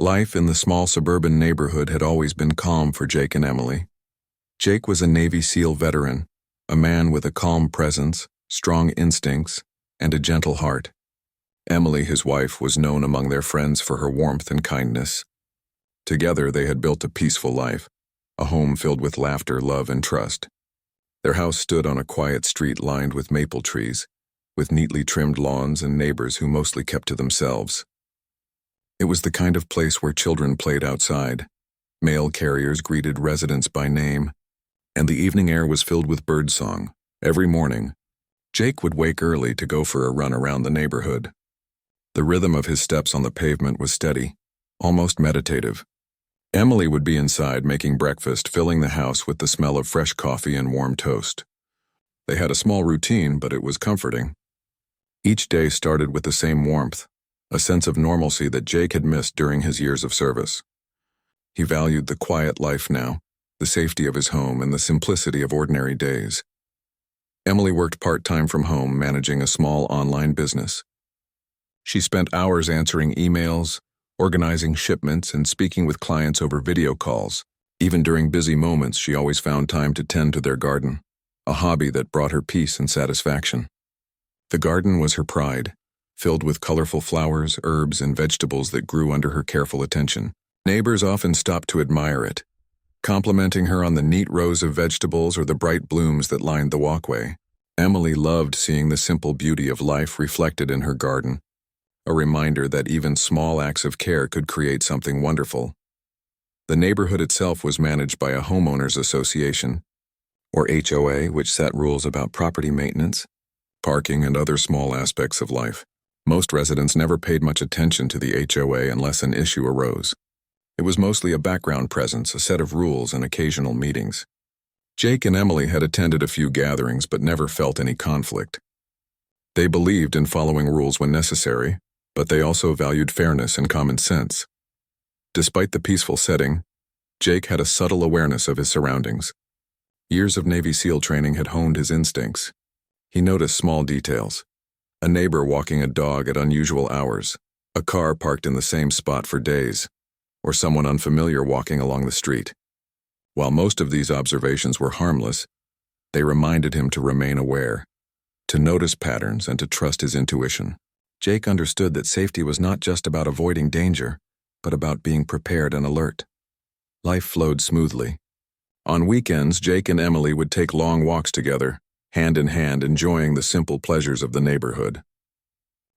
Life in the small suburban neighborhood had always been calm for Jake and Emily. Jake was a Navy SEAL veteran, a man with a calm presence, strong instincts, and a gentle heart. Emily, his wife, was known among their friends for her warmth and kindness. Together, they had built a peaceful life, a home filled with laughter, love, and trust. Their house stood on a quiet street lined with maple trees, with neatly trimmed lawns and neighbors who mostly kept to themselves. It was the kind of place where children played outside, mail carriers greeted residents by name, and the evening air was filled with birdsong. Every morning, Jake would wake early to go for a run around the neighborhood. The rhythm of his steps on the pavement was steady, almost meditative. Emily would be inside making breakfast, filling the house with the smell of fresh coffee and warm toast. They had a small routine, but it was comforting. Each day started with the same warmth, a sense of normalcy that Jake had missed during his years of service. He valued the quiet life now, the safety of his home, and the simplicity of ordinary days. Emily worked part-time from home, managing a small online business. She spent hours answering emails, organizing shipments, and speaking with clients over video calls. Even during busy moments, she always found time to tend to their garden, a hobby that brought her peace and satisfaction. The garden was her pride, filled with colorful flowers, herbs, and vegetables that grew under her careful attention. Neighbors often stopped to admire it, complimenting her on the neat rows of vegetables or the bright blooms that lined the walkway. Emily loved seeing the simple beauty of life reflected in her garden, a reminder that even small acts of care could create something wonderful. The neighborhood itself was managed by a homeowners association, or HOA, which set rules about property maintenance, parking, and other small aspects of life. Most residents never paid much attention to the HOA unless an issue arose. It was mostly a background presence, a set of rules, and occasional meetings. Jake and Emily had attended a few gatherings but never felt any conflict. They believed in following rules when necessary, but they also valued fairness and common sense. Despite the peaceful setting, Jake had a subtle awareness of his surroundings. Years of Navy SEAL training had honed his instincts. He noticed small details: a neighbor walking a dog at unusual hours, a car parked in the same spot for days, or someone unfamiliar walking along the street. While most of these observations were harmless, they reminded him to remain aware, to notice patterns, and to trust his intuition. Jake understood that safety was not just about avoiding danger, but about being prepared and alert. Life flowed smoothly. On weekends, Jake and Emily would take long walks together, hand in hand, enjoying the simple pleasures of the neighborhood.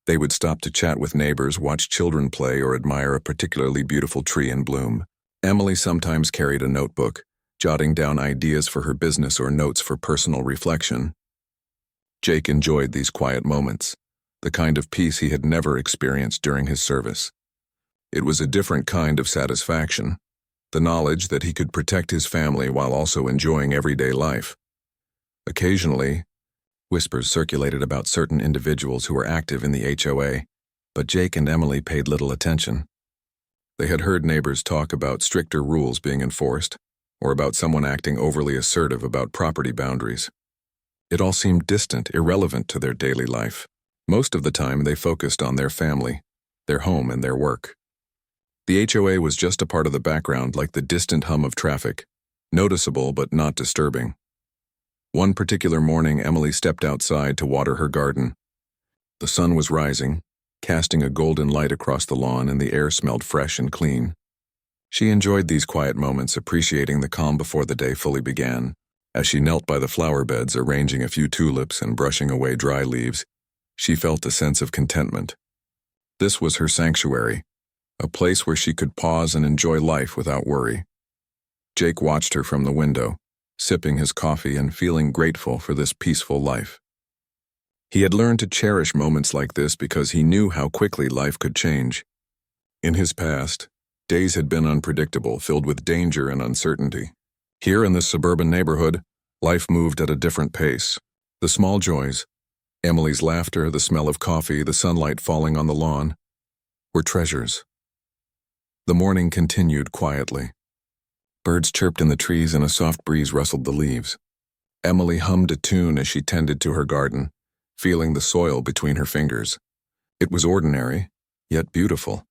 They would stop to chat with neighbors, watch children play, or admire a particularly beautiful tree in bloom. Emily sometimes carried a notebook, jotting down ideas for her business or notes for personal reflection. Jake enjoyed these quiet moments, the kind of peace he had never experienced during his service. It was a different kind of satisfaction, the knowledge that he could protect his family while also enjoying everyday life. Occasionally, whispers circulated about certain individuals who were active in the HOA, but Jake and Emily paid little attention. They had heard neighbors talk about stricter rules being enforced, or about someone acting overly assertive about property boundaries. It all seemed distant, irrelevant to their daily life. Most of the time, they focused on their family, their home, and their work. The HOA was just a part of the background, like the distant hum of traffic, noticeable but not disturbing. One particular morning, Emily stepped outside to water her garden. The sun was rising, casting a golden light across the lawn, and the air smelled fresh and clean. She enjoyed these quiet moments, appreciating the calm before the day fully began. As she knelt by the flower beds, arranging a few tulips and brushing away dry leaves, she felt a sense of contentment. This was her sanctuary, a place where she could pause and enjoy life without worry. Jake watched her from the window, sipping his coffee and feeling grateful for this peaceful life. He had learned to cherish moments like this because he knew how quickly life could change. In his past, days had been unpredictable, filled with danger and uncertainty. Here in this suburban neighborhood, life moved at a different pace. The small joys, Emily's laughter, the smell of coffee, the sunlight falling on the lawn, were treasures. The morning continued quietly. Birds chirped in the trees and a soft breeze rustled the leaves. Emily hummed a tune as she tended to her garden, feeling the soil between her fingers. It was ordinary, yet beautiful.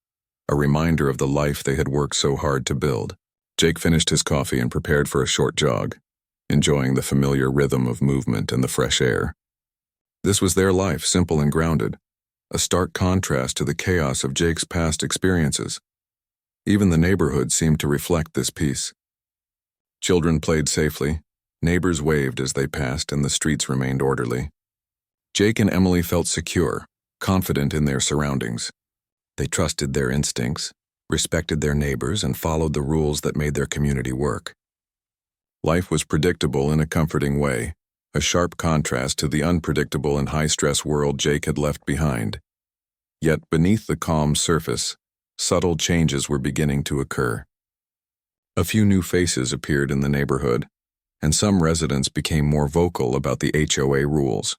a reminder of the life they had worked so hard to build. Jake finished his coffee and prepared for a short jog, enjoying the familiar rhythm of movement and the fresh air. This was their life, simple and grounded, a stark contrast to the chaos of Jake's past experiences. Even the neighborhood seemed to reflect this peace. Children played safely, neighbors waved as they passed, and the streets remained orderly. Jake and Emily felt secure, confident in their surroundings. They trusted their instincts, respected their neighbors, and followed the rules that made their community work. Life was predictable in a comforting way, a sharp contrast to the unpredictable and high-stress world Jake had left behind. Yet beneath the calm surface, subtle changes were beginning to occur. A few new faces appeared in the neighborhood, and some residents became more vocal about the HOA rules.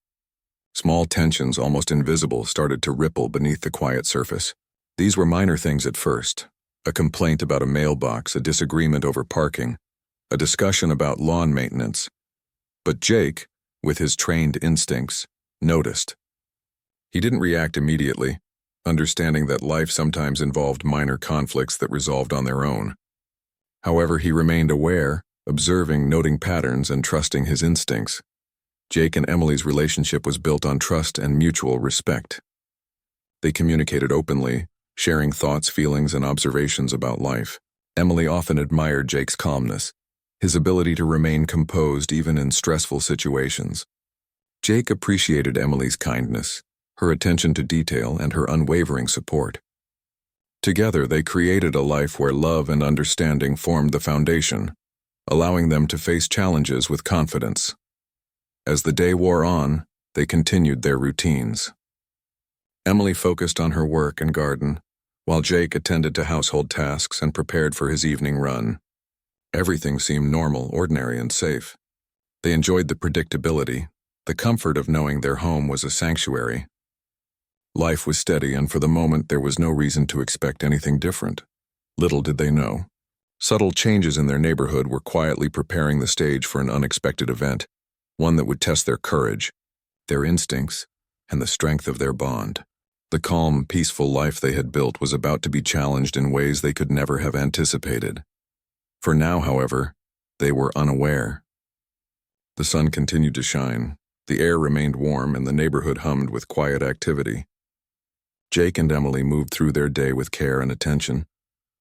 Small tensions, almost invisible, started to ripple beneath the quiet surface. These were minor things at first: a complaint about a mailbox, a disagreement over parking, a discussion about lawn maintenance. But Jake, with his trained instincts, noticed. He didn't react immediately, understanding that life sometimes involved minor conflicts that resolved on their own. However, he remained aware, observing, noting patterns, and trusting his instincts. Jake and Emily's relationship was built on trust and mutual respect. They communicated openly, sharing thoughts, feelings, and observations about life. Emily often admired Jake's calmness, his ability to remain composed even in stressful situations. Jake appreciated Emily's kindness, her attention to detail, and her unwavering support. Together, they created a life where love and understanding formed the foundation, allowing them to face challenges with confidence. As the day wore on, they continued their routines. Emily focused on her work and garden, while Jake attended to household tasks and prepared for his evening run. Everything seemed normal, ordinary, and safe. They enjoyed the predictability, the comfort of knowing their home was a sanctuary. Life was steady, and for the moment there was no reason to expect anything different. Little did they know. Subtle changes in their neighborhood were quietly preparing the stage for an unexpected event, one that would test their courage, their instincts, and the strength of their bond. The calm, peaceful life they had built was about to be challenged in ways they could never have anticipated. For now, however, they were unaware. The sun continued to shine, the air remained warm, and the neighborhood hummed with quiet activity. Jake and Emily moved through their day with care and attention,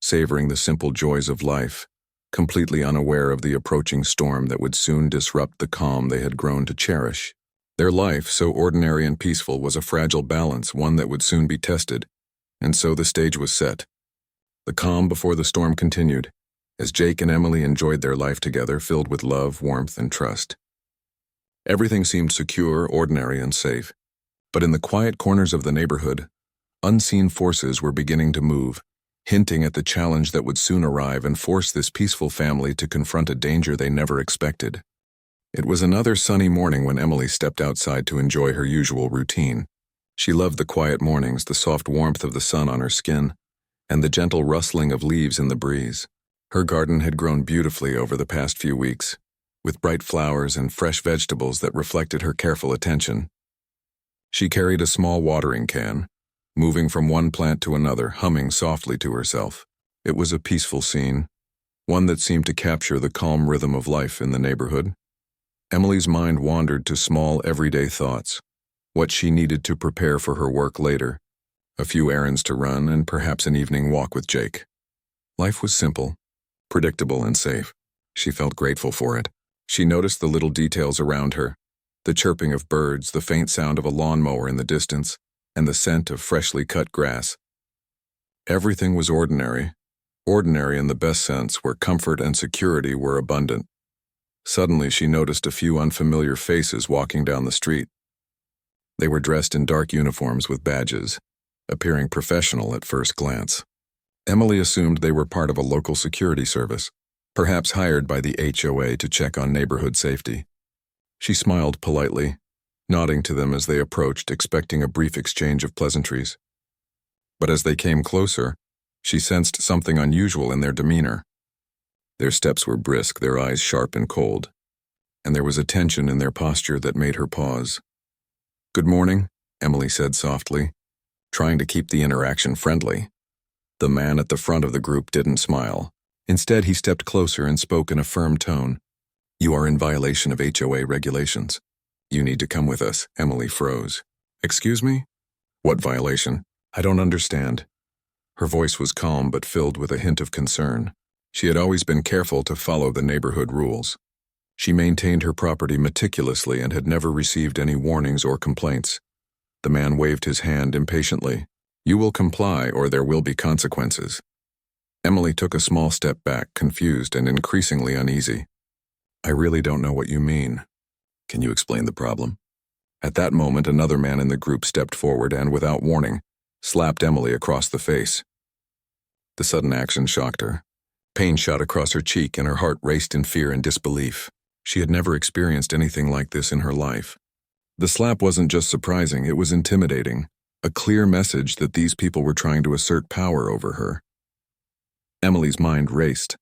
savoring the simple joys of life, completely unaware of the approaching storm that would soon disrupt the calm they had grown to cherish. Their life, so ordinary and peaceful, was a fragile balance, one that would soon be tested, and so the stage was set. The calm before the storm continued, as Jake and Emily enjoyed their life together, filled with love, warmth, and trust. Everything seemed secure, ordinary, and safe, but in the quiet corners of the neighborhood, unseen forces were beginning to move, hinting at the challenge that would soon arrive and force this peaceful family to confront a danger they never expected. It was another sunny morning when Emily stepped outside to enjoy her usual routine. She loved the quiet mornings, the soft warmth of the sun on her skin, and the gentle rustling of leaves in the breeze. Her garden had grown beautifully over the past few weeks, with bright flowers and fresh vegetables that reflected her careful attention. She carried a small watering can, moving from one plant to another, humming softly to herself. It was a peaceful scene, one that seemed to capture the calm rhythm of life in the neighborhood. Emily's mind wandered to small, everyday thoughts, what she needed to prepare for her work later, a few errands to run, and perhaps an evening walk with Jake. Life was simple, predictable, and safe. She felt grateful for it. She noticed the little details around her, the chirping of birds, the faint sound of a lawnmower in the distance, and the scent of freshly cut grass. Everything was ordinary in the best sense, where comfort and security were abundant. Suddenly, she noticed a few unfamiliar faces walking down the street. They were dressed in dark uniforms with badges, appearing professional at first glance. Emily assumed they were part of a local security service, perhaps hired by the HOA to check on neighborhood safety. She smiled politely, nodding to them as they approached, expecting a brief exchange of pleasantries. But as they came closer, she sensed something unusual in their demeanor. Their steps were brisk, their eyes sharp and cold, and there was a tension in their posture that made her pause. "Good morning," Emily said softly, trying to keep the interaction friendly. The man at the front of the group didn't smile. Instead, he stepped closer and spoke in a firm tone. "You are in violation of HOA regulations. You need to come with us." Emily froze. "Excuse me? What violation? I don't understand." Her voice was calm but filled with a hint of concern. She had always been careful to follow the neighborhood rules. She maintained her property meticulously and had never received any warnings or complaints. The man waved his hand impatiently. "You will comply or there will be consequences." Emily took a small step back, confused and increasingly uneasy. "I really don't know what you mean. Can you explain the problem?" At that moment, another man in the group stepped forward and, without warning, slapped Emily across the face. The sudden action shocked her. Pain shot across her cheek and her heart raced in fear and disbelief. She had never experienced anything like this in her life. The slap wasn't just surprising, it was intimidating, a clear message that these people were trying to assert power over her. Emily's mind raced.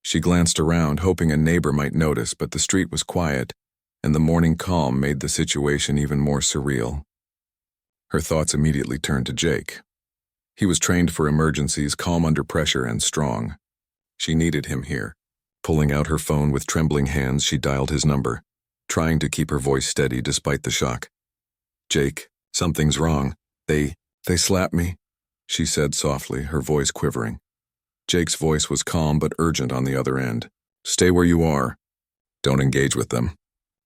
She glanced around, hoping a neighbor might notice, but the street was quiet, and the morning calm made the situation even more surreal. Her thoughts immediately turned to Jake. He was trained for emergencies, calm under pressure, and strong. She needed him here. Pulling out her phone with trembling hands, she dialed his number, trying to keep her voice steady despite the shock. "Jake, something's wrong. They slapped me," she said softly, her voice quivering. Jake's voice was calm but urgent on the other end. "Stay where you are. Don't engage with them.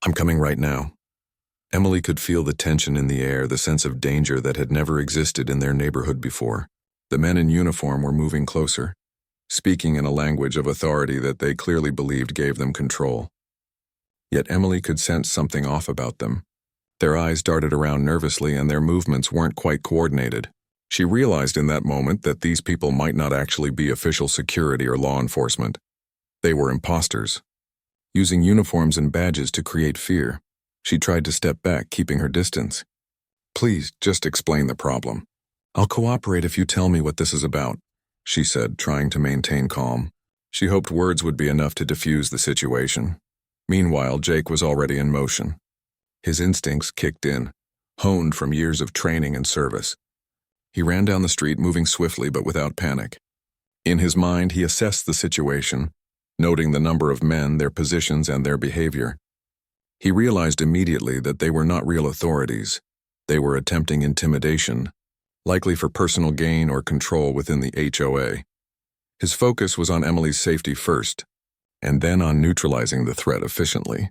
I'm coming right now." Emily could feel the tension in the air, the sense of danger that had never existed in their neighborhood before. The men in uniform were moving closer, speaking in a language of authority that they clearly believed gave them control. Yet Emily could sense something off about them. Their eyes darted around nervously and their movements weren't quite coordinated. She realized in that moment that these people might not actually be official security or law enforcement. They were imposters, using uniforms and badges to create fear. She tried to step back, keeping her distance. "Please, just explain the problem. I'll cooperate if you tell me what this is about," she said, trying to maintain calm. She hoped words would be enough to diffuse the situation. Meanwhile, Jake was already in motion. His instincts kicked in, honed from years of training and service. He ran down the street, moving swiftly but without panic. In his mind, he assessed the situation, noting the number of men, their positions, and their behavior. He realized immediately that they were not real authorities. They were attempting intimidation, likely for personal gain or control within the HOA. His focus was on Emily's safety first, and then on neutralizing the threat efficiently.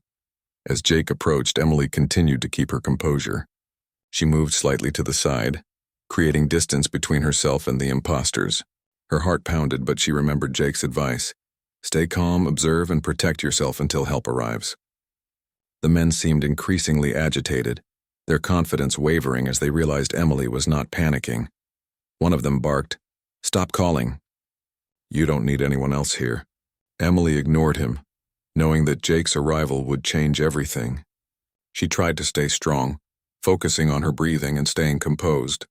As Jake approached, Emily continued to keep her composure. She moved slightly to the side, creating distance between herself and the imposters. Her heart pounded, but she remembered Jake's advice. Stay calm, observe, and protect yourself until help arrives. The men seemed increasingly agitated, their confidence wavering as they realized Emily was not panicking. One of them barked, "Stop calling. You don't need anyone else here." Emily ignored him, knowing that Jake's arrival would change everything. She tried to stay strong, focusing on her breathing and staying composed.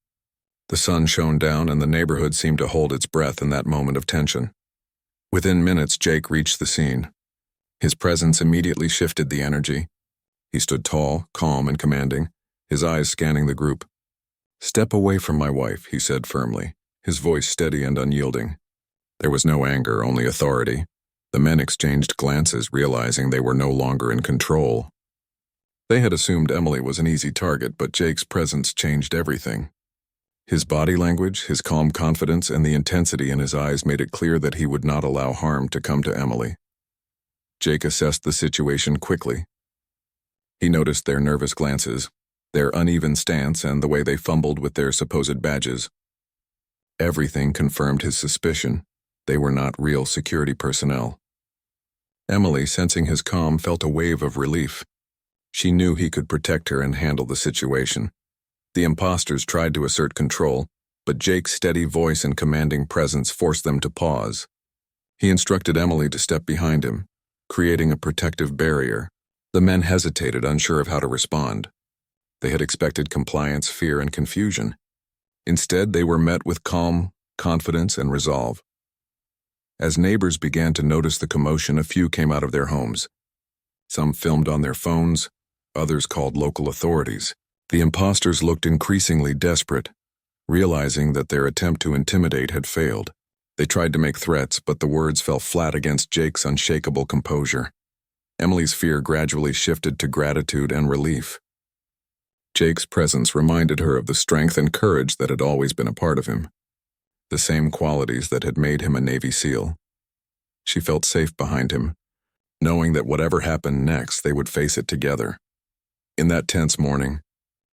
The sun shone down and the neighborhood seemed to hold its breath in that moment of tension. Within minutes, Jake reached the scene. His presence immediately shifted the energy. He stood tall, calm, and commanding, his eyes scanning the group. "Step away from my wife," he said firmly, his voice steady and unyielding. There was no anger, only authority. The men exchanged glances, realizing they were no longer in control. They had assumed Emily was an easy target, but Jake's presence changed everything. His body language, his calm confidence, and the intensity in his eyes made it clear that he would not allow harm to come to Emily. Jake assessed the situation quickly. He noticed their nervous glances, their uneven stance, and the way they fumbled with their supposed badges. Everything confirmed his suspicion. They were not real security personnel. Emily, sensing his calm, felt a wave of relief. She knew he could protect her and handle the situation. The imposters tried to assert control, but Jake's steady voice and commanding presence forced them to pause. He instructed Emily to step behind him, creating a protective barrier. The men hesitated, unsure of how to respond. They had expected compliance, fear, and confusion. Instead, they were met with calm, confidence, and resolve. As neighbors began to notice the commotion, a few came out of their homes. Some filmed on their phones, others called local authorities. The imposters looked increasingly desperate, Realizing that their attempt to intimidate had failed, they tried to make threats, but the words fell flat against Jake's unshakable composure. Emily's fear gradually shifted to gratitude and relief. Jake's presence reminded her of the strength and courage that had always been a part of him, the same qualities that had made him a Navy SEAL. She felt safe behind him, knowing that whatever happened next, they would face it together. In that tense morning,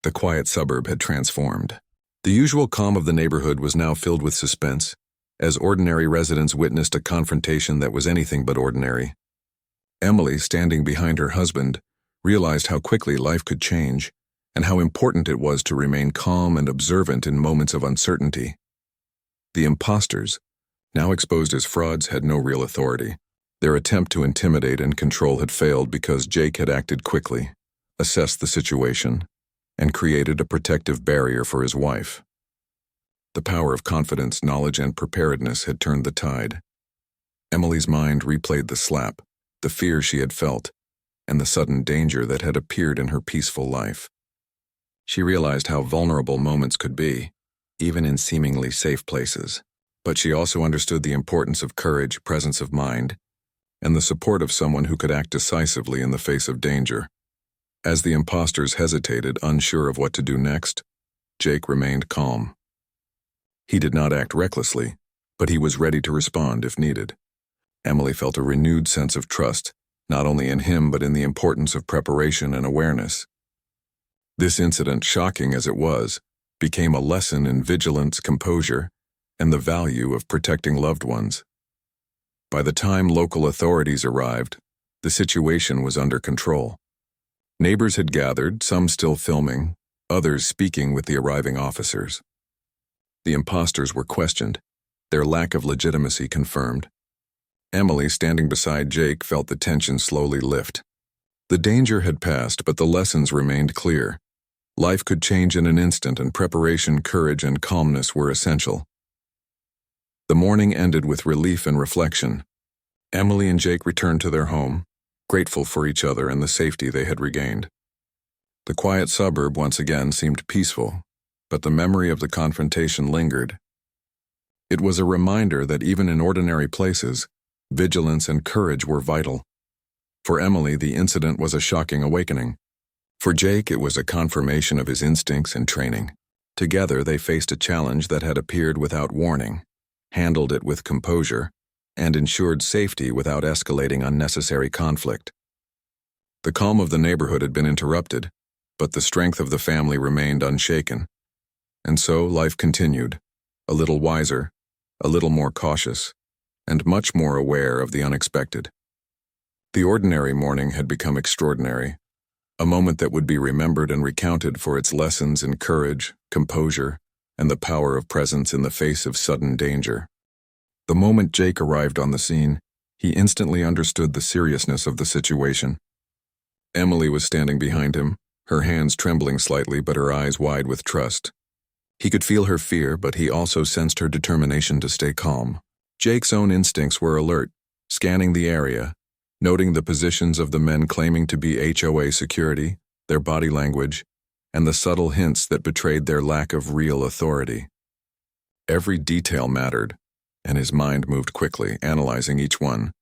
the quiet suburb had transformed. The usual calm of the neighborhood was now filled with suspense, as ordinary residents witnessed a confrontation that was anything but ordinary. Emily, standing behind her husband, realized how quickly life could change, and how important it was to remain calm and observant in moments of uncertainty. The imposters, now exposed as frauds, had no real authority. Their attempt to intimidate and control had failed because Jake had acted quickly, assessed the situation, and created a protective barrier for his wife. The power of confidence, knowledge, and preparedness had turned the tide. Emily's mind replayed the slap, the fear she had felt, and the sudden danger that had appeared in her peaceful life. She realized how vulnerable moments could be, even in seemingly safe places. But she also understood the importance of courage, presence of mind, and the support of someone who could act decisively in the face of danger. As the imposters hesitated, unsure of what to do next, Jake remained calm. He did not act recklessly, but he was ready to respond if needed. Emily felt a renewed sense of trust, not only in him but in the importance of preparation and awareness. This incident, shocking as it was, became a lesson in vigilance, composure, and the value of protecting loved ones. By the time local authorities arrived, the situation was under control. Neighbors had gathered, some still filming, others speaking with the arriving officers. The imposters were questioned, their lack of legitimacy confirmed. Emily, standing beside Jake, felt the tension slowly lift. The danger had passed, but the lessons remained clear. Life could change in an instant, and preparation, courage, and calmness were essential. The morning ended with relief and reflection. Emily and Jake returned to their home, grateful for each other and the safety they had regained. The quiet suburb once again seemed peaceful, but the memory of the confrontation lingered. It was a reminder that even in ordinary places, vigilance and courage were vital. For Emily, the incident was a shocking awakening. For Jake, it was a confirmation of his instincts and training. Together, they faced a challenge that had appeared without warning, handled it with composure, and ensured safety without escalating unnecessary conflict. The calm of the neighborhood had been interrupted, but the strength of the family remained unshaken. And so life continued, a little wiser, a little more cautious, and much more aware of the unexpected. The ordinary morning had become extraordinary, a moment that would be remembered and recounted for its lessons in courage, composure, and the power of presence in the face of sudden danger. The moment Jake arrived on the scene, he instantly understood the seriousness of the situation. Emily was standing behind him, her hands trembling slightly but her eyes wide with trust. He could feel her fear, but he also sensed her determination to stay calm. Jake's own instincts were alert, scanning the area, noting the positions of the men claiming to be HOA security, their body language, and the subtle hints that betrayed their lack of real authority. Every detail mattered, and his mind moved quickly, analyzing each one.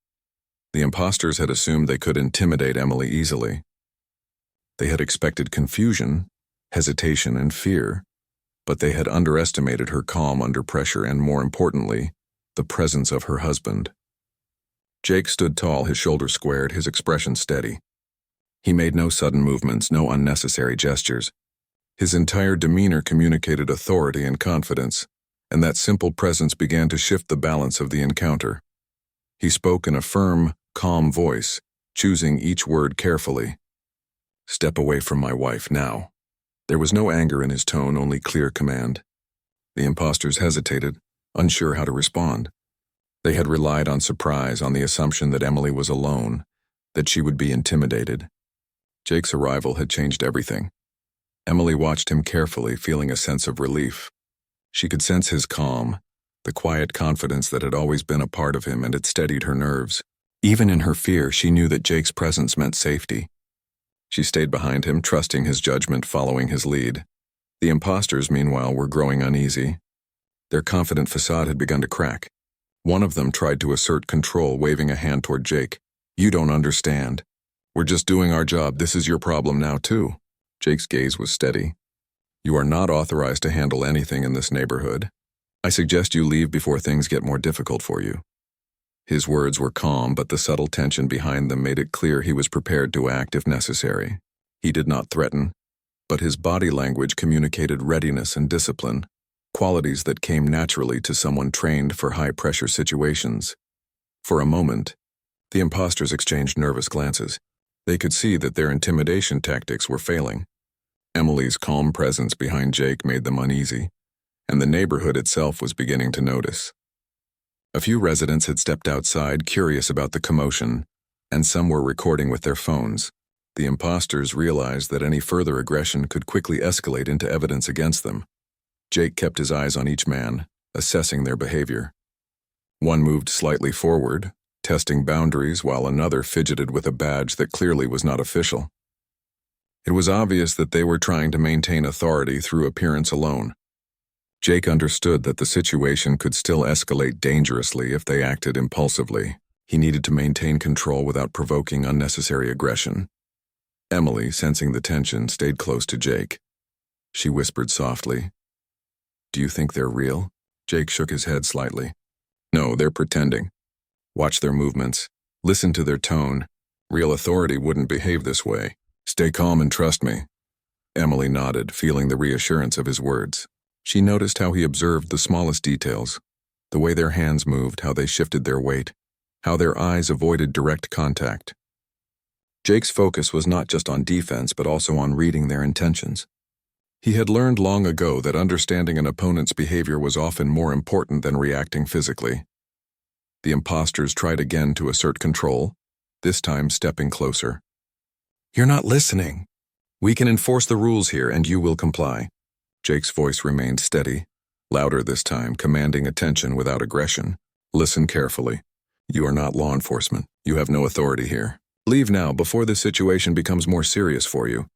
The imposters had assumed they could intimidate Emily easily. They had expected confusion, hesitation, and fear, but they had underestimated her calm under pressure and, more importantly, the presence of her husband. Jake stood tall, his shoulders squared, his expression steady. He made no sudden movements, no unnecessary gestures. His entire demeanor communicated authority and confidence, and that simple presence began to shift the balance of the encounter. He spoke in a firm, calm voice, choosing each word carefully. "Step away from my wife now." There was no anger in his tone, only clear command. The imposters hesitated, unsure how to respond. They had relied on surprise, on the assumption that Emily was alone, that she would be intimidated. Jake's arrival had changed everything. Emily watched him carefully, feeling a sense of relief. She could sense his calm, the quiet confidence that had always been a part of him, and it steadied her nerves. Even in her fear, she knew that Jake's presence meant safety. She stayed behind him, trusting his judgment, following his lead. The imposters, meanwhile, were growing uneasy. Their confident facade had begun to crack. One of them tried to assert control, waving a hand toward Jake. "You don't understand. We're just doing our job. This is your problem now, too." Jake's gaze was steady. "You are not authorized to handle anything in this neighborhood. I suggest you leave before things get more difficult for you." His words were calm, but the subtle tension behind them made it clear he was prepared to act if necessary. He did not threaten, but his body language communicated readiness and discipline, qualities that came naturally to someone trained for high-pressure situations. For a moment, the imposters exchanged nervous glances. They could see that their intimidation tactics were failing. Emily's calm presence behind Jake made them uneasy, and the neighborhood itself was beginning to notice. A few residents had stepped outside, curious about the commotion, and some were recording with their phones. The imposters realized that any further aggression could quickly escalate into evidence against them. Jake kept his eyes on each man, assessing their behavior. One moved slightly forward, testing boundaries, while another fidgeted with a badge that clearly was not official. It was obvious that they were trying to maintain authority through appearance alone. Jake understood that the situation could still escalate dangerously if they acted impulsively. He needed to maintain control without provoking unnecessary aggression. Emily, sensing the tension, stayed close to Jake. She whispered softly, "Do you think they're real?" Jake shook his head slightly. "No, they're pretending. Watch their movements. Listen to their tone. Real authority wouldn't behave this way. Stay calm and trust me." Emily nodded, feeling the reassurance of his words. She noticed how he observed the smallest details, the way their hands moved, how they shifted their weight, how their eyes avoided direct contact. Jake's focus was not just on defense, but also on reading their intentions. He had learned long ago that understanding an opponent's behavior was often more important than reacting physically. The imposters tried again to assert control, this time stepping closer. "You're not listening. We can enforce the rules here, and you will comply." Jake's voice remained steady, louder this time, commanding attention without aggression. "Listen carefully. You are not law enforcement. You have no authority here. Leave now before this situation becomes more serious for you."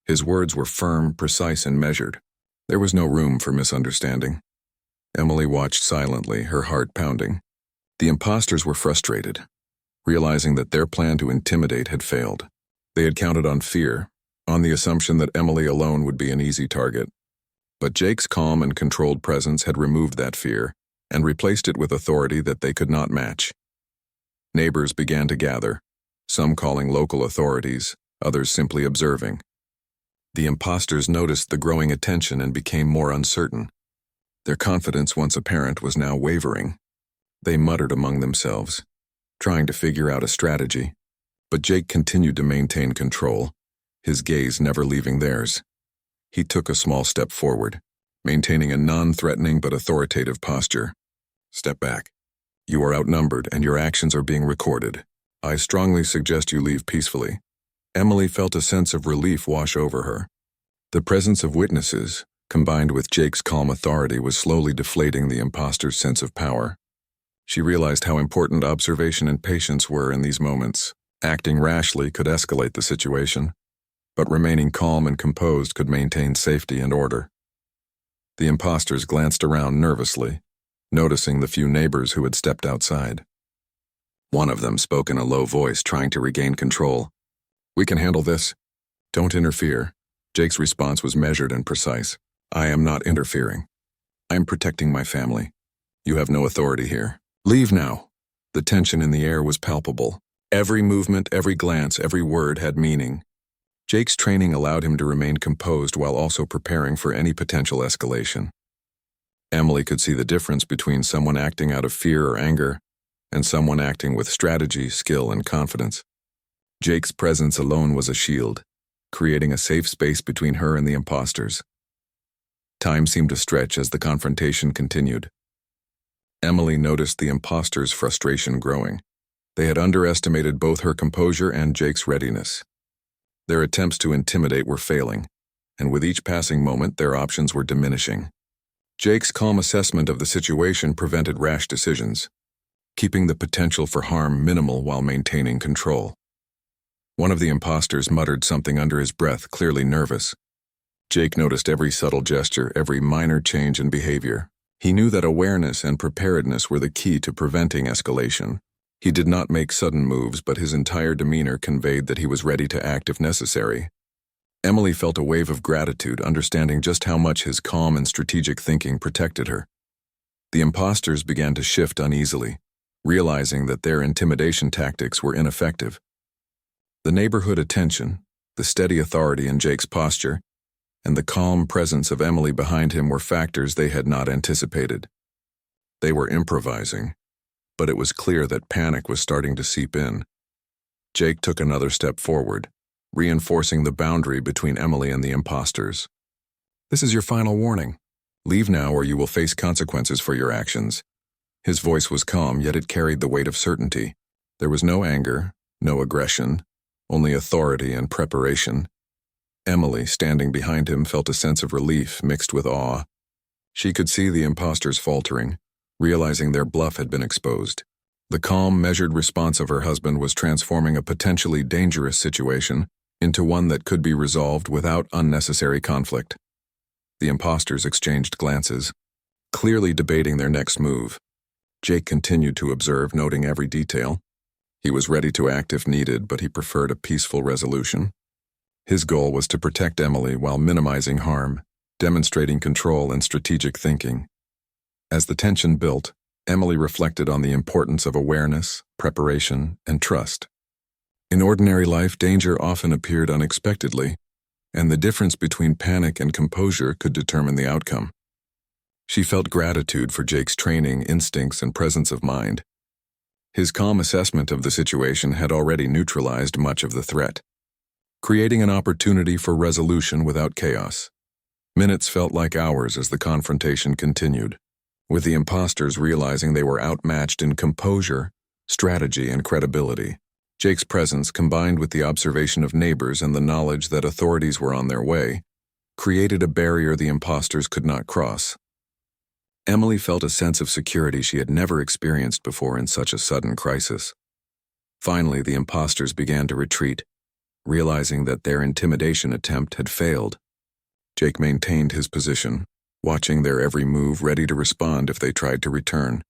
His words were firm, precise, and measured. There was no room for misunderstanding. Emily watched silently, her heart pounding. The imposters were frustrated, realizing that their plan to intimidate had failed. They had counted on fear, on the assumption that Emily alone would be an easy target. But Jake's calm and controlled presence had removed that fear and replaced it with authority that they could not match. Neighbors began to gather, some calling local authorities, others simply observing. The imposters noticed the growing attention and became more uncertain. Their confidence, once apparent, was now wavering. They muttered among themselves, trying to figure out a strategy. But Jake continued to maintain control, his gaze never leaving theirs. He took a small step forward, maintaining a non-threatening but authoritative posture. "Step back. You are outnumbered and your actions are being recorded. I strongly suggest you leave peacefully." Emily felt a sense of relief wash over her. The presence of witnesses, combined with Jake's calm authority, was slowly deflating the imposter's sense of power. She realized how important observation and patience were in these moments. Acting rashly could escalate the situation, but remaining calm and composed could maintain safety and order. The imposters glanced around nervously, noticing the few neighbors who had stepped outside. One of them spoke in a low voice, trying to regain control. "We can handle this. Don't interfere." Jake's response was measured and precise. "I am not interfering. I am protecting my family. You have no authority here. Leave now." The tension in the air was palpable. Every movement, every glance, every word had meaning. Jake's training allowed him to remain composed while also preparing for any potential escalation. Emily could see the difference between someone acting out of fear or anger and someone acting with strategy, skill, and confidence. Jake's presence alone was a shield, creating a safe space between her and the imposters. Time seemed to stretch as the confrontation continued. Emily noticed the imposters' frustration growing. They had underestimated both her composure and Jake's readiness. Their attempts to intimidate were failing, and with each passing moment, their options were diminishing. Jake's calm assessment of the situation prevented rash decisions, keeping the potential for harm minimal while maintaining control. One of the imposters muttered something under his breath, clearly nervous. Jake noticed every subtle gesture, every minor change in behavior. He knew that awareness and preparedness were the key to preventing escalation. He did not make sudden moves, but his entire demeanor conveyed that he was ready to act if necessary. Emily felt a wave of gratitude, understanding just how much his calm and strategic thinking protected her. The imposters began to shift uneasily, realizing that their intimidation tactics were ineffective. The neighborhood attention, the steady authority in Jake's posture, and the calm presence of Emily behind him were factors they had not anticipated. They were improvising, but it was clear that panic was starting to seep in. Jake took another step forward, reinforcing the boundary between Emily and the imposters. "This is your final warning. Leave now or you will face consequences for your actions." His voice was calm, yet it carried the weight of certainty. There was no anger, no aggression, only authority and preparation. Emily, standing behind him, felt a sense of relief mixed with awe. She could see the imposters faltering, realizing their bluff had been exposed. The calm, measured response of her husband was transforming a potentially dangerous situation into one that could be resolved without unnecessary conflict. The imposters exchanged glances, clearly debating their next move. Jake continued to observe, noting every detail. He was ready to act if needed, but he preferred a peaceful resolution. His goal was to protect Emily while minimizing harm, demonstrating control and strategic thinking. As the tension built, Emily reflected on the importance of awareness, preparation, and trust. In ordinary life, danger often appeared unexpectedly, and the difference between panic and composure could determine the outcome. She felt gratitude for Jake's training, instincts, and presence of mind. His calm assessment of the situation had already neutralized much of the threat, creating an opportunity for resolution without chaos. Minutes felt like hours as the confrontation continued, with the imposters realizing they were outmatched in composure, strategy, and credibility. Jake's presence, combined with the observation of neighbors and the knowledge that authorities were on their way, created a barrier the imposters could not cross. Emily felt a sense of security she had never experienced before in such a sudden crisis. Finally, the imposters began to retreat, realizing that their intimidation attempt had failed. Jake maintained his position, watching their every move, ready to respond if they tried to return.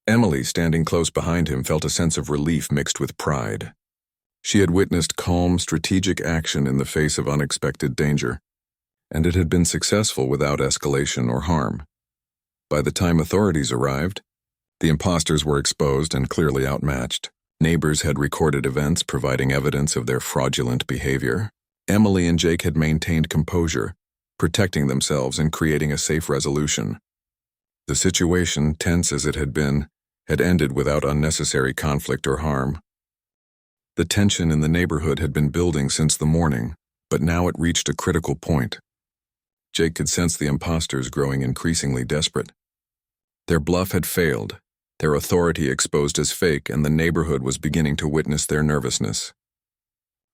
Emily, standing close behind him, felt a sense of relief mixed with pride. She had witnessed calm, strategic action in the face of unexpected danger, and it had been successful without escalation or harm. By the time authorities arrived, the imposters were exposed and clearly outmatched. Neighbors had recorded events providing evidence of their fraudulent behavior. Emily and Jake had maintained composure, protecting themselves and creating a safe resolution. The situation, tense as it had been, had ended without unnecessary conflict or harm. The tension in the neighborhood had been building since the morning, but now it reached a critical point. Jake could sense the imposters growing increasingly desperate. Their bluff had failed, their authority exposed as fake, and the neighborhood was beginning to witness their nervousness.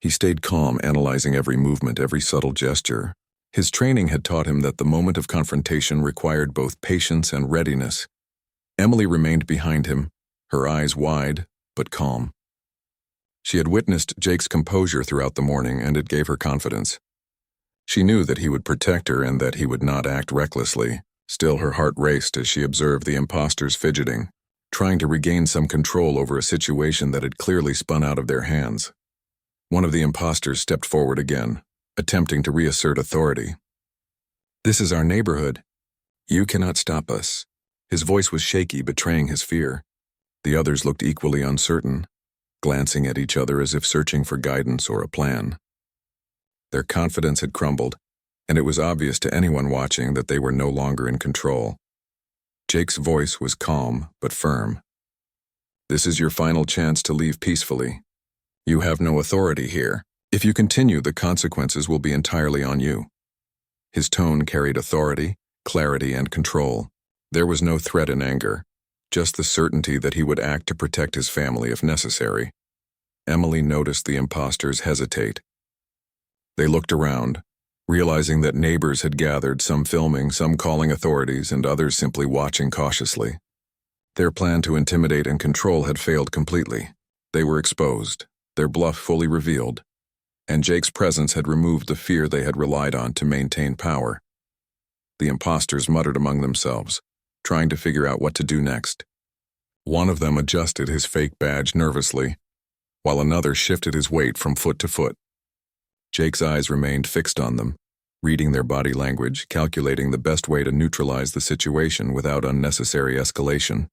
He stayed calm, analyzing every movement, every subtle gesture. His training had taught him that the moment of confrontation required both patience and readiness. Emily remained behind him, her eyes wide, but calm. She had witnessed Jake's composure throughout the morning, and it gave her confidence. She knew that he would protect her and that he would not act recklessly. Still, her heart raced as she observed the imposters fidgeting, trying to regain some control over a situation that had clearly spun out of their hands. One of the imposters stepped forward again, attempting to reassert authority. "This is our neighborhood. You cannot stop us." His voice was shaky, betraying his fear. The others looked equally uncertain, glancing at each other as if searching for guidance or a plan. Their confidence had crumbled, and it was obvious to anyone watching that they were no longer in control. Jake's voice was calm but firm. "This is your final chance to leave peacefully. You have no authority here. If you continue, the consequences will be entirely on you." His tone carried authority, clarity, and control. There was no threat in anger, just the certainty that he would act to protect his family if necessary. Emily noticed the imposters hesitate. They looked around, realizing that neighbors had gathered, some filming, some calling authorities, and others simply watching cautiously. Their plan to intimidate and control had failed completely. They were exposed, their bluff fully revealed. and Jake's presence had removed the fear they had relied on to maintain power. The imposters muttered among themselves, trying to figure out what to do next. One of them adjusted his fake badge nervously, while another shifted his weight from foot to foot. Jake's eyes remained fixed on them, reading their body language, calculating the best way to neutralize the situation without unnecessary escalation.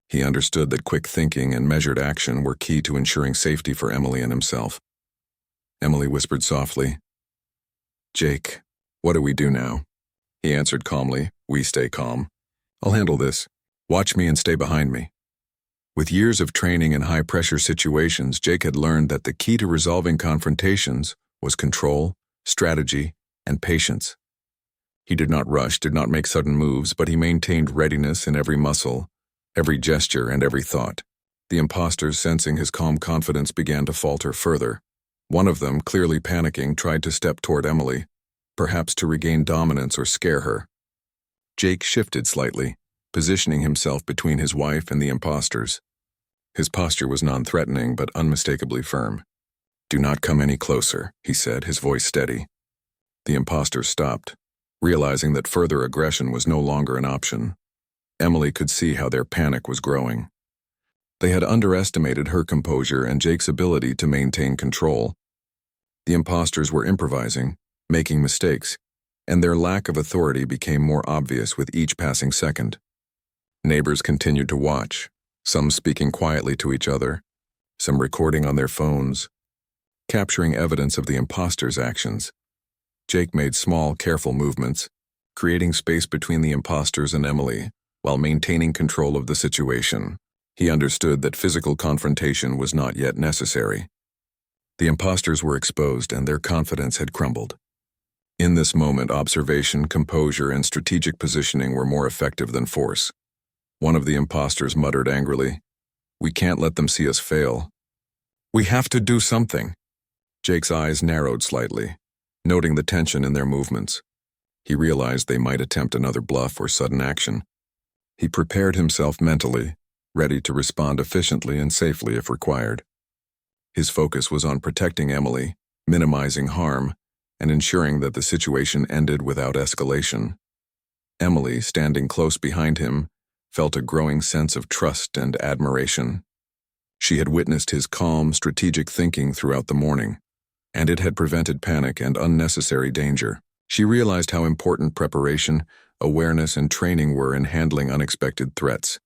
He understood that quick thinking and measured action were key to ensuring safety for Emily and himself. Emily whispered softly, "Jake, what do we do now?" He answered calmly, "We stay calm. I'll handle this. Watch me and stay behind me." With years of training in high-pressure situations, Jake had learned that the key to resolving confrontations was control, strategy, and patience. He did not rush, did not make sudden moves, but he maintained readiness in every muscle, every gesture, and every thought. The imposters, sensing his calm confidence, began to falter further. One of them, clearly panicking, tried to step toward Emily, perhaps to regain dominance or scare her. Jake shifted slightly, positioning himself between his wife and the imposters. His posture was non-threatening but unmistakably firm. "Do not come any closer," he said, his voice steady. The imposters stopped, realizing that further aggression was no longer an option. Emily could see how their panic was growing. They had underestimated her composure and Jake's ability to maintain control. The imposters were improvising, making mistakes, and their lack of authority became more obvious with each passing second. Neighbors continued to watch, some speaking quietly to each other, some recording on their phones, capturing evidence of the imposters' actions. Jake made small, careful movements, creating space between the imposters and Emily, while maintaining control of the situation. He understood that physical confrontation was not yet necessary. The imposters were exposed and their confidence had crumbled. In this moment, observation, composure, and strategic positioning were more effective than force. One of the imposters muttered angrily, "We can't let them see us fail. We have to do something." Jake's eyes narrowed slightly, noting the tension in their movements. He realized they might attempt another bluff or sudden action. He prepared himself mentally, ready to respond efficiently and safely if required. His focus was on protecting Emily, minimizing harm, and ensuring that the situation ended without escalation. Emily, standing close behind him, felt a growing sense of trust and admiration. She had witnessed his calm, strategic thinking throughout the morning, and it had prevented panic and unnecessary danger. She realized how important preparation, awareness, and training were in handling unexpected threats.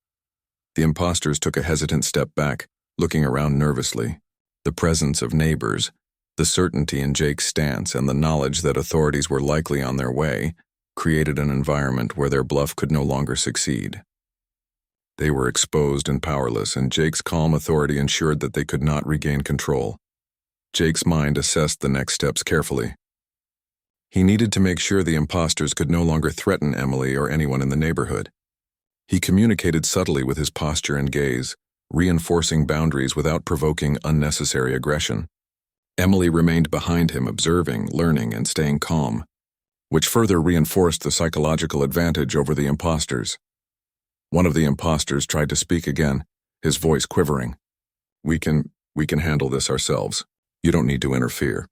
The imposters took a hesitant step back, looking around nervously. The presence of neighbors, the certainty in Jake's stance, and the knowledge that authorities were likely on their way created an environment where their bluff could no longer succeed. They were exposed and powerless, and Jake's calm authority ensured that they could not regain control. Jake's mind assessed the next steps carefully. He needed to make sure the imposters could no longer threaten Emily or anyone in the neighborhood. He communicated subtly with his posture and gaze, reinforcing boundaries without provoking unnecessary aggression. Emily remained behind him, observing, learning, and staying calm, which further reinforced the psychological advantage over the imposters. One of the imposters tried to speak again, his voice quivering. We can handle this ourselves. You don't need to interfere."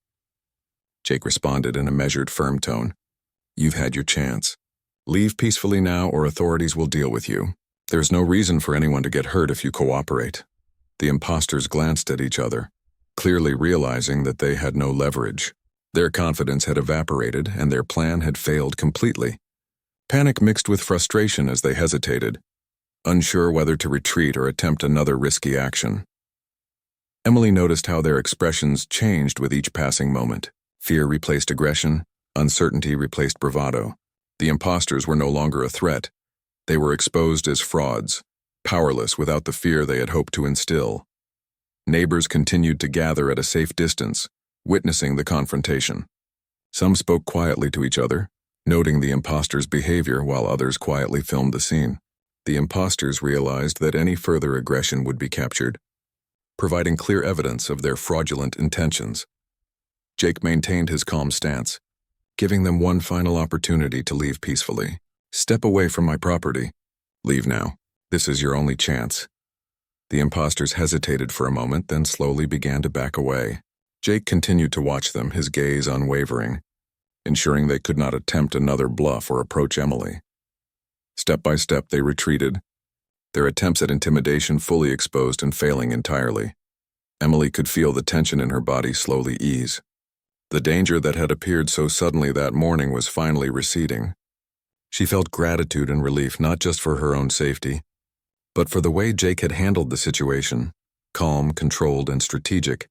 Jake responded in a measured, firm tone. "You've had your chance. Leave peacefully now or authorities will deal with you. There's no reason for anyone to get hurt if you cooperate." The imposters glanced at each other, clearly realizing that they had no leverage. Their confidence had evaporated and their plan had failed completely. Panic mixed with frustration as they hesitated, unsure whether to retreat or attempt another risky action. Emily noticed how their expressions changed with each passing moment. Fear replaced aggression, uncertainty replaced bravado. The imposters were no longer a threat. They were exposed as frauds, powerless without the fear they had hoped to instill. Neighbors continued to gather at a safe distance, witnessing the confrontation. Some spoke quietly to each other, noting the imposters' behavior while others quietly filmed the scene. The imposters realized that any further aggression would be captured, providing clear evidence of their fraudulent intentions. Jake maintained his calm stance, giving them one final opportunity to leave peacefully. "Step away from my property. Leave now. This is your only chance." The imposters hesitated for a moment, then slowly began to back away. Jake continued to watch them, his gaze unwavering, ensuring they could not attempt another bluff or approach Emily. Step by step, they retreated, their attempts at intimidation fully exposed and failing entirely. Emily could feel the tension in her body slowly ease. The danger that had appeared so suddenly that morning was finally receding. She felt gratitude and relief not just for her own safety, but for the way Jake had handled the situation, calm, controlled, and strategic,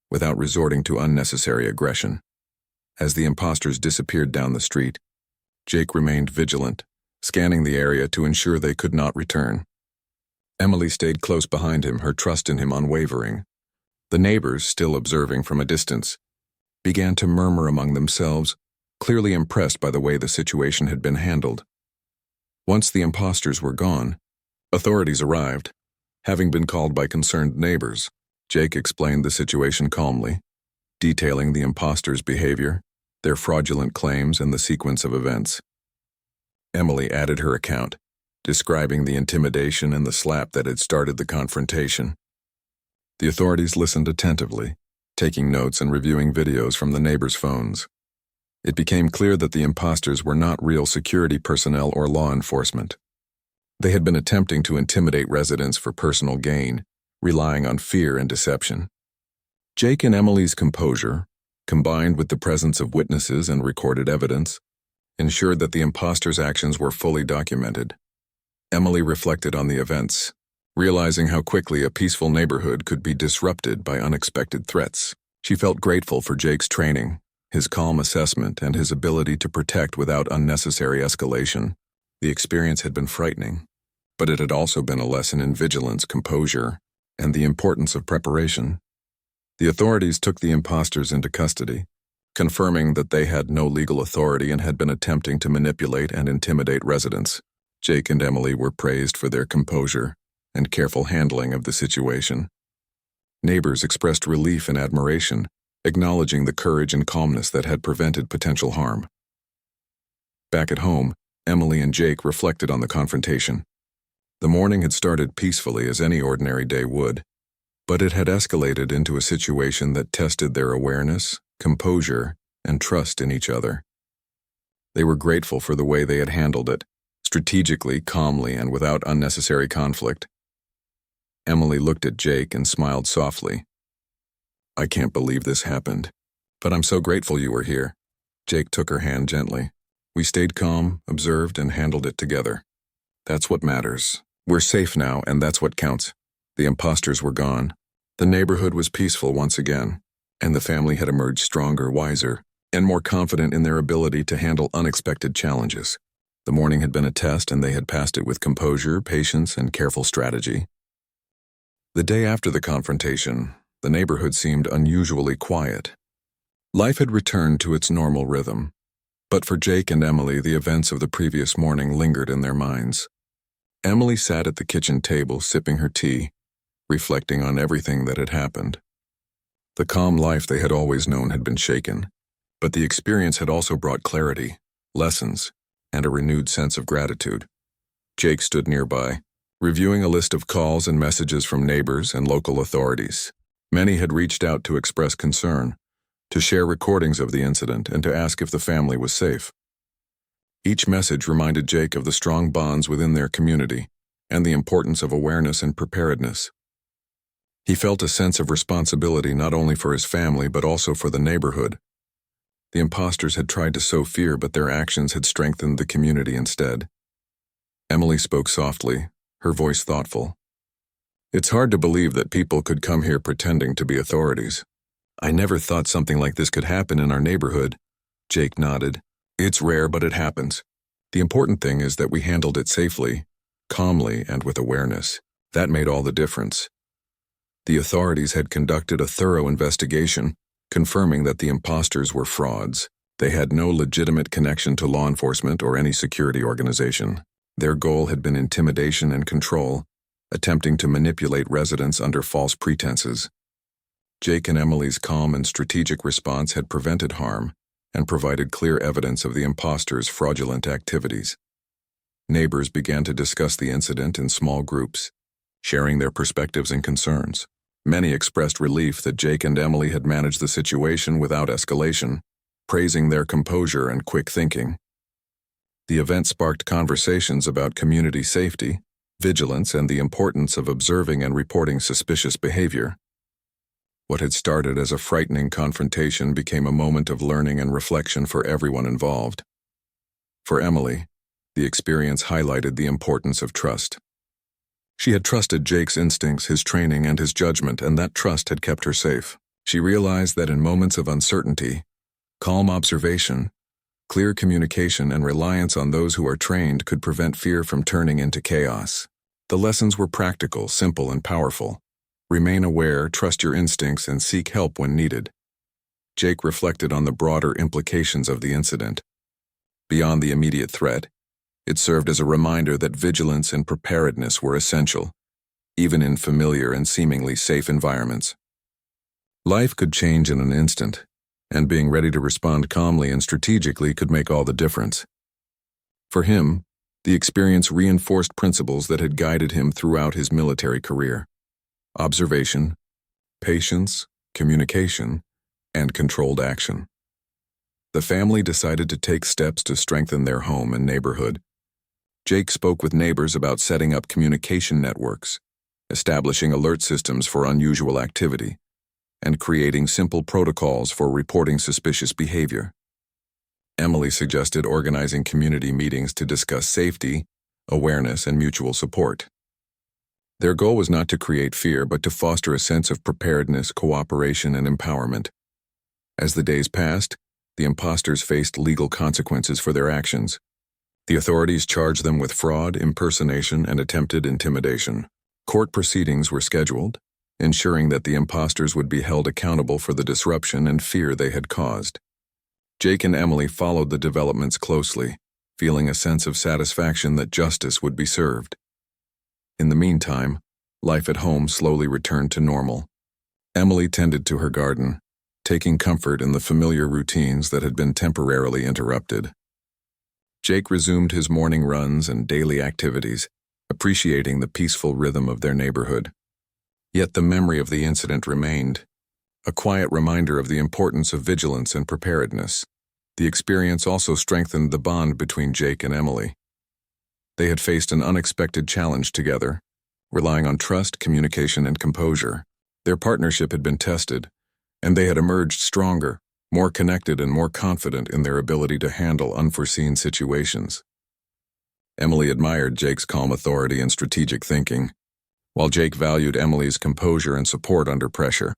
without resorting to unnecessary aggression. As the imposters disappeared down the street, Jake remained vigilant, scanning the area to ensure they could not return. Emily stayed close behind him, her trust in him unwavering. The neighbors, still observing from a distance, began to murmur among themselves, clearly impressed by the way the situation had been handled. Once the imposters were gone, authorities arrived. Having been called by concerned neighbors, Jake explained the situation calmly, detailing the imposters' behavior, their fraudulent claims, and the sequence of events. Emily added her account, describing the intimidation and the slap that had started the confrontation. The authorities listened attentively, taking notes and reviewing videos from the neighbors' phones. It became clear that the imposters were not real security personnel or law enforcement. They had been attempting to intimidate residents for personal gain, relying on fear and deception. Jake and Emily's composure, combined with the presence of witnesses and recorded evidence, ensured that the imposters' actions were fully documented. Emily reflected on the events, realizing how quickly a peaceful neighborhood could be disrupted by unexpected threats. She felt grateful for Jake's training, his calm assessment, and his ability to protect without unnecessary escalation. The experience had been frightening, but it had also been a lesson in vigilance, composure, and the importance of preparation. The authorities took the imposters into custody, confirming that they had no legal authority and had been attempting to manipulate and intimidate residents. Jake and Emily were praised for their composure and careful handling of the situation. Neighbors expressed relief and admiration, acknowledging the courage and calmness that had prevented potential harm. Back at home, Emily and Jake reflected on the confrontation. The morning had started peacefully as any ordinary day would, but it had escalated into a situation that tested their awareness, composure, and trust in each other. They were grateful for the way they had handled it, strategically, calmly, and without unnecessary conflict. Emily looked at Jake and smiled softly. "I can't believe this happened, but I'm so grateful you were here." Jake took her hand gently. "We stayed calm, observed, and handled it together. That's what matters. We're safe now, and that's what counts." The imposters were gone. The neighborhood was peaceful once again, and the family had emerged stronger, wiser, and more confident in their ability to handle unexpected challenges. The morning had been a test, and they had passed it with composure, patience, and careful strategy. The day after the confrontation, the neighborhood seemed unusually quiet. Life had returned to its normal rhythm, but for Jake and Emily, the events of the previous morning lingered in their minds. Emily sat at the kitchen table, sipping her tea, reflecting on everything that had happened. The calm life they had always known had been shaken, but the experience had also brought clarity, lessons, and a renewed sense of gratitude. Jake stood nearby, reviewing a list of calls and messages from neighbors and local authorities. Many had reached out to express concern, to share recordings of the incident, and to ask if the family was safe. Each message reminded Jake of the strong bonds within their community and the importance of awareness and preparedness. He felt a sense of responsibility not only for his family but also for the neighborhood. The imposters had tried to sow fear, but their actions had strengthened the community instead. Emily spoke softly, her voice thoughtful. "It's hard to believe that people could come here pretending to be authorities. I never thought something like this could happen in our neighborhood." Jake nodded. "It's rare, but it happens. The important thing is that we handled it safely, calmly, and with awareness. That made all the difference." The authorities had conducted a thorough investigation, confirming that the imposters were frauds. They had no legitimate connection to law enforcement or any security organization. Their goal had been intimidation and control, attempting to manipulate residents under false pretenses. Jake and Emily's calm and strategic response had prevented harm and provided clear evidence of the imposters' fraudulent activities. Neighbors began to discuss the incident in small groups, sharing their perspectives and concerns. Many expressed relief that Jake and Emily had managed the situation without escalation, praising their composure and quick thinking. The event sparked conversations about community safety, vigilance, and the importance of observing and reporting suspicious behavior. What had started as a frightening confrontation became a moment of learning and reflection for everyone involved. For Emily, the experience highlighted the importance of trust. She had trusted Jake's instincts, his training, and his judgment, and that trust had kept her safe. She realized that in moments of uncertainty, calm observation, clear communication, and reliance on those who are trained could prevent fear from turning into chaos. The lessons were practical, simple, and powerful. Remain aware, trust your instincts, and seek help when needed. Jake reflected on the broader implications of the incident. Beyond the immediate threat, it served as a reminder that vigilance and preparedness were essential, even in familiar and seemingly safe environments. Life could change in an instant, and being ready to respond calmly and strategically could make all the difference. For him, the experience reinforced principles that had guided him throughout his military career: observation, patience, communication, and controlled action. The family decided to take steps to strengthen their home and neighborhood. Jake spoke with neighbors about setting up communication networks, establishing alert systems for unusual activity, and creating simple protocols for reporting suspicious behavior. Emily suggested organizing community meetings to discuss safety, awareness, and mutual support. Their goal was not to create fear, but to foster a sense of preparedness, cooperation, and empowerment. As the days passed, the imposters faced legal consequences for their actions. The authorities charged them with fraud, impersonation, and attempted intimidation. Court proceedings were scheduled, ensuring that the imposters would be held accountable for the disruption and fear they had caused. Jake and Emily followed the developments closely, feeling a sense of satisfaction that justice would be served. In the meantime, life at home slowly returned to normal. Emily tended to her garden, taking comfort in the familiar routines that had been temporarily interrupted. Jake resumed his morning runs and daily activities, appreciating the peaceful rhythm of their neighborhood. Yet the memory of the incident remained, a quiet reminder of the importance of vigilance and preparedness. The experience also strengthened the bond between Jake and Emily. They had faced an unexpected challenge together, relying on trust, communication, and composure. Their partnership had been tested, and they had emerged stronger, more connected, and more confident in their ability to handle unforeseen situations. Emily admired Jake's calm authority and strategic thinking, while Jake valued Emily's composure and support under pressure.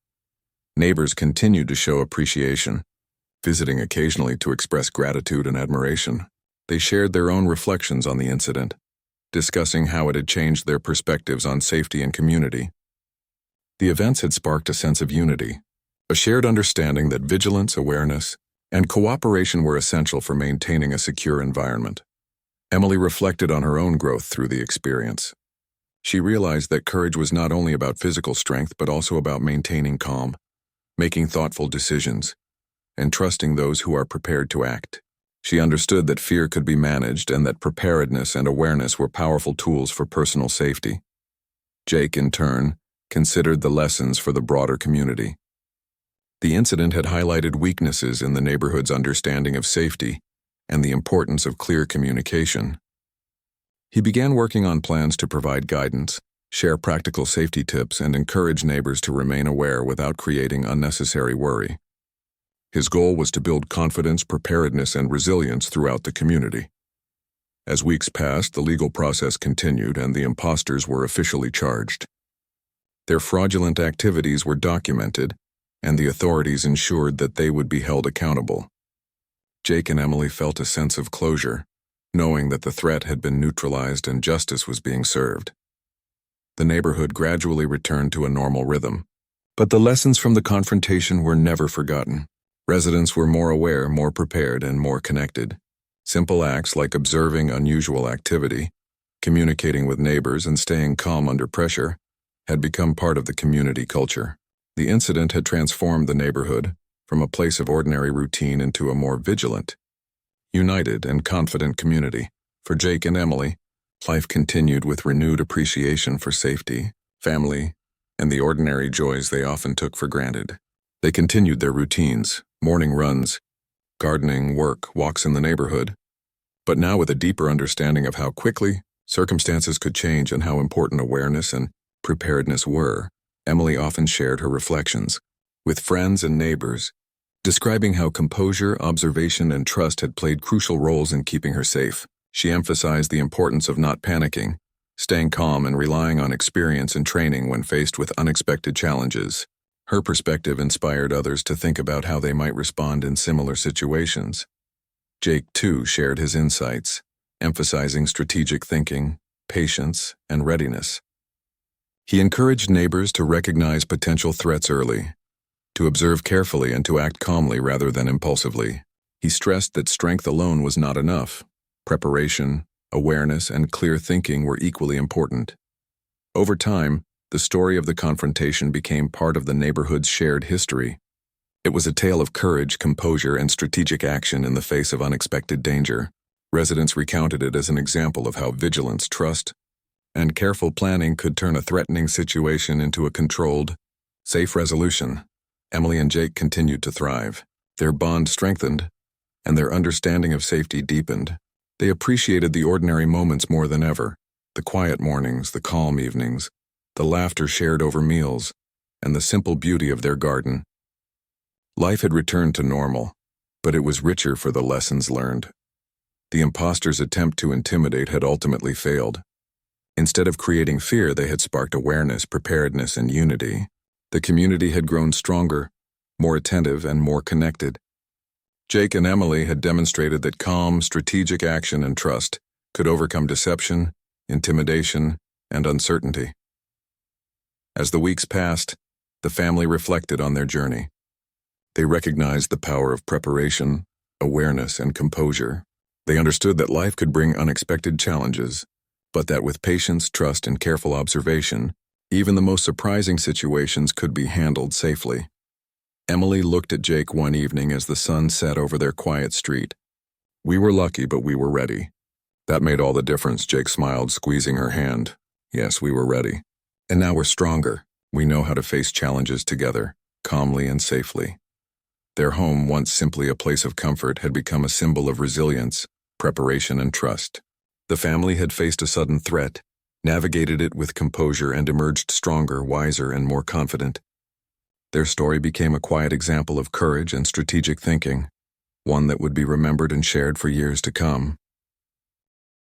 Neighbors continued to show appreciation, visiting occasionally to express gratitude and admiration. They shared their own reflections on the incident, discussing how it had changed their perspectives on safety and community. The events had sparked a sense of unity, a shared understanding that vigilance, awareness, and cooperation were essential for maintaining a secure environment. Emily reflected on her own growth through the experience. She realized that courage was not only about physical strength but also about maintaining calm, making thoughtful decisions, and trusting those who are prepared to act. She understood that fear could be managed and that preparedness and awareness were powerful tools for personal safety. Jake, in turn, considered the lessons for the broader community. The incident had highlighted weaknesses in the neighborhood's understanding of safety and the importance of clear communication. He began working on plans to provide guidance, share practical safety tips, and encourage neighbors to remain aware without creating unnecessary worry. His goal was to build confidence, preparedness, and resilience throughout the community. As weeks passed, the legal process continued and the imposters were officially charged. Their fraudulent activities were documented, and the authorities ensured that they would be held accountable. Jake and Emily felt a sense of closure, knowing that the threat had been neutralized and justice was being served. The neighborhood gradually returned to a normal rhythm, but the lessons from the confrontation were never forgotten. Residents were more aware, more prepared, and more connected. Simple acts like observing unusual activity, communicating with neighbors, and staying calm under pressure had become part of the community culture. The incident had transformed the neighborhood from a place of ordinary routine into a more vigilant, united, and confident community. For Jake and Emily, life continued with renewed appreciation for safety, family, and the ordinary joys they often took for granted. They continued their routines, morning runs, gardening, work, walks in the neighborhood, but now with a deeper understanding of how quickly circumstances could change and how important awareness and preparedness were. Emily often shared her reflections with friends and neighbors, describing how composure, observation, and trust had played crucial roles in keeping her safe. She emphasized the importance of not panicking, staying calm, and relying on experience and training when faced with unexpected challenges. Her perspective inspired others to think about how they might respond in similar situations. Jake, too, shared his insights, emphasizing strategic thinking, patience, and readiness. He encouraged neighbors to recognize potential threats early, to observe carefully, and to act calmly rather than impulsively. He stressed that strength alone was not enough. Preparation, awareness, and clear thinking were equally important. Over time, the story of the confrontation became part of the neighborhood's shared history. It was a tale of courage, composure, and strategic action in the face of unexpected danger. Residents recounted it as an example of how vigilance, trust, and careful planning could turn a threatening situation into a controlled, safe resolution. Emily and Jake continued to thrive. Their bond strengthened, and their understanding of safety deepened. They appreciated the ordinary moments more than ever, the quiet mornings, the calm evenings, the laughter shared over meals, and the simple beauty of their garden. Life had returned to normal, but it was richer for the lessons learned. The imposters' attempt to intimidate had ultimately failed. Instead of creating fear, they had sparked awareness, preparedness, and unity. The community had grown stronger, more attentive, and more connected. Jake and Emily had demonstrated that calm, strategic action and trust could overcome deception, intimidation, and uncertainty. As the weeks passed, the family reflected on their journey. They recognized the power of preparation, awareness, and composure. They understood that life could bring unexpected challenges, but that with patience, trust, and careful observation, even the most surprising situations could be handled safely. Emily looked at Jake one evening as the sun set over their quiet street. "We were lucky, but we were ready." "That made all the difference," Jake smiled, squeezing her hand. "Yes, we were ready. And now we're stronger. We know how to face challenges together, calmly and safely." Their home, once simply a place of comfort, had become a symbol of resilience, preparation, and trust. The family had faced a sudden threat, navigated it with composure, and emerged stronger, wiser, and more confident. Their story became a quiet example of courage and strategic thinking, one that would be remembered and shared for years to come.